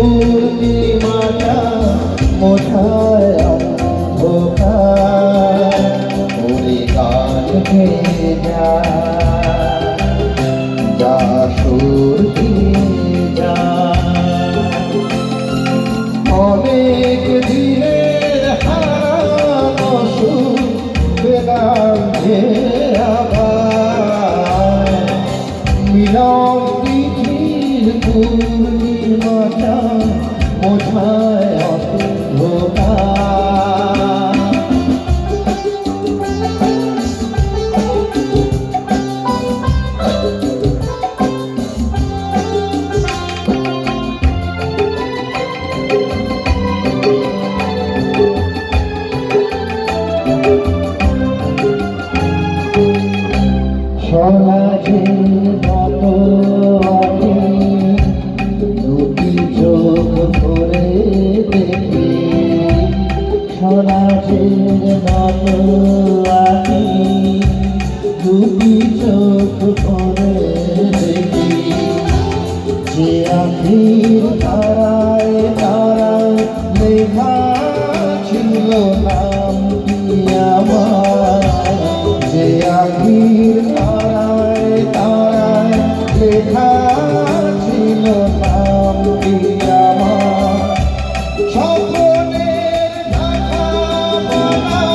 পূর্ণিমাটা মোছায় অন্ধকার ওরে গান গেয়ে যা যা সুর দিয়ে যা অনেক দিনের হারানো সুর পেলাম যে আবার মিলন তিথির পূর্ণিমাটা মোছায় অন্ধকার সমাজের মতো আমি দুটি চোখ ভরে দেখি সমাজের মতো আমি দুটি চোখ ভরে দেখি যে আখির তারায় তারায় লেখা ছিল নাম কি আমার যে আখির তারায় তারায় লেখা ছিল নাম কি আমার স্বপ্নের ঢাকা বলা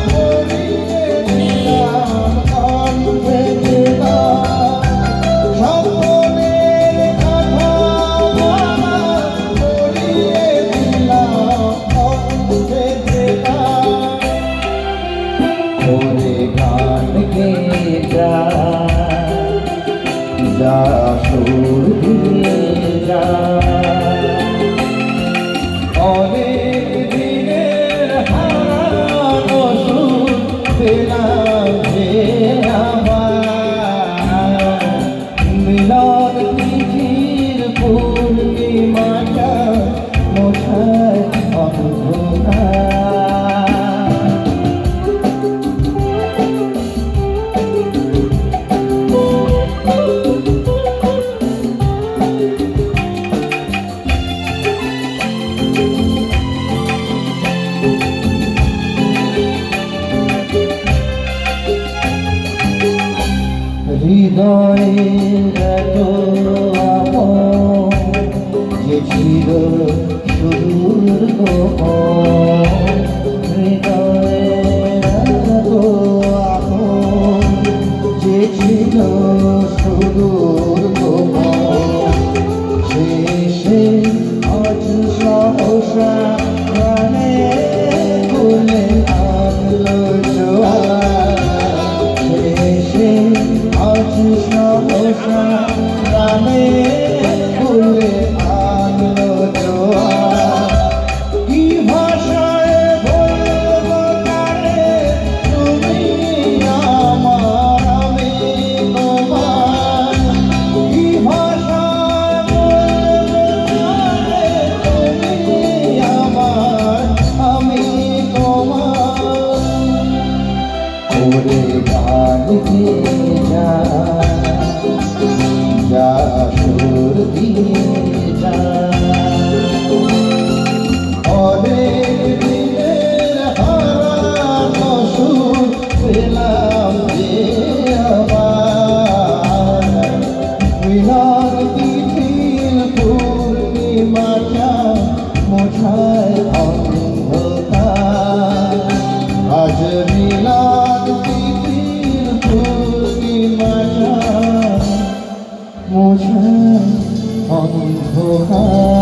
পড়িয়ে দিলাম কণ্ঠে দিলাম স্বপ্নের ঢাকা বলা পড়িয়ে দিলাম কণ্ঠে দিলাম ওরে গান গেয়ে যা যা সুর দিয়ে যা অনেক দিনের হারানো সুর পেলাম যে আবার মিলন তিথির পূর্ণিমাটা মোছায় অন্ধকার হৃদয়ের এত আপন যে ছিল সুদূর গোপন হৃদয়ের এত আপন যে ছিল সুদূর গোপন শেষে আজ সহসা প্রাণে খুলে আনলো জোয়ার শেষে আজ সহসা প্রাণে খুলে আনলো জোয়ার কি ভাষায় বলবো কারে তুমি আমার আমি তোমার কি ভাষায় বলবো কারে তুমি আমার আমি তোমার ওরে গান গেয়ে যা যা সুর দিয়ে যা অনেক দিনের হারানো সুর পেলাম যে আবার মিলন তিথির পূর্ণিমাটা মোছায় অন্ধকার আজ মিলন তিথির পূর্ণিমাটা মোছায় অন্ধকার